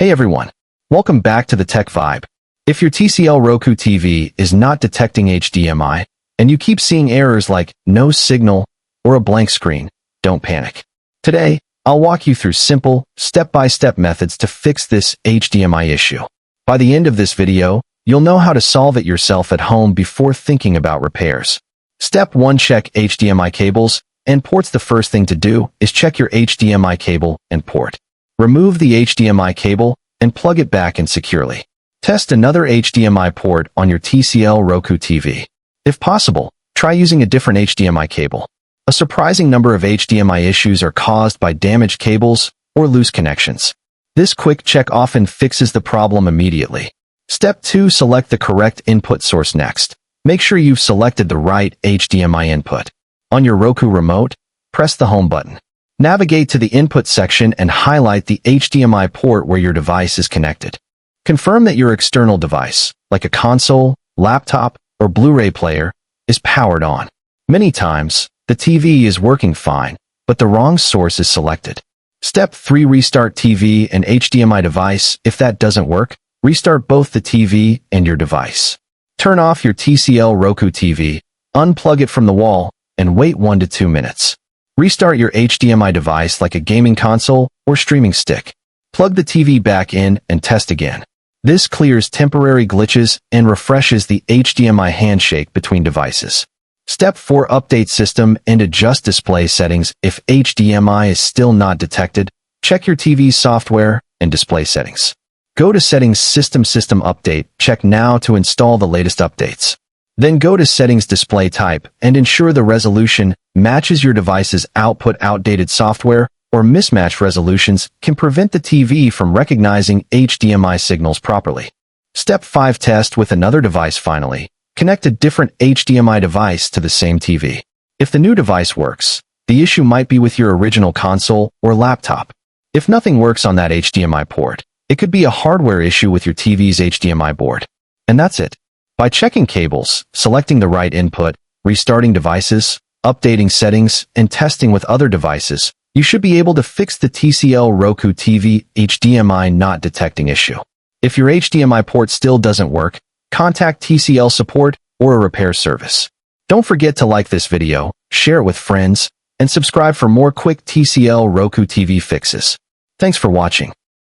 Hey everyone, welcome back to the Tech Vibe. If your TCL Roku TV is not detecting HDMI, and you keep seeing errors like no signal or a blank screen, don't panic. Today, I'll walk you through simple, step-by-step methods to fix this HDMI issue. By the end of this video, you'll know how to solve it yourself at home before thinking about repairs. Step 1. Check HDMI cables and ports. The first thing to do is check your HDMI cable and port. Remove the HDMI cable and plug it back in securely. Test another HDMI port on your TCL Roku TV. If possible, try using a different HDMI cable. A surprising number of HDMI issues are caused by damaged cables or loose connections. This quick check often fixes the problem immediately. Step 2. Select the correct input source next. Make sure you've selected the right HDMI input. On your Roku remote, press the Home button. Navigate to the Input section and highlight the HDMI port where your device is connected. Confirm that your external device, like a console, laptop, or Blu-ray player, is powered on. Many times, the TV is working fine, but the wrong source is selected. Step 3. Restart TV and HDMI device. If that doesn't work, restart both the TV and your device. Turn off your TCL Roku TV, unplug it from the wall, and wait 1 to 2 minutes. Restart your HDMI device like a gaming console or streaming stick. Plug the TV back in and test again. This clears temporary glitches and refreshes the HDMI handshake between devices. Step 4. Update system and adjust display settings. If HDMI is still not detected, check your TV's software and display settings. Go to Settings, System Update. Check now to install the latest updates. Then go to Settings, Display Type, and ensure the resolution matches your device's output. Outdated software or mismatched resolutions can prevent the TV from recognizing HDMI signals properly. Step 5. Test with another device. Finally, connect a different HDMI device to the same TV. If the new device works, the issue might be with your original console or laptop. If nothing works on that HDMI port, it could be a hardware issue with your TV's HDMI board. And that's it. By checking cables, selecting the right input, restarting devices, updating settings, and testing with other devices, you should be able to fix the TCL Roku TV HDMI not detecting issue. If your HDMI port still doesn't work, contact TCL support or a repair service. Don't forget to like this video, share it with friends, and subscribe for more quick TCL Roku TV fixes. Thanks for watching.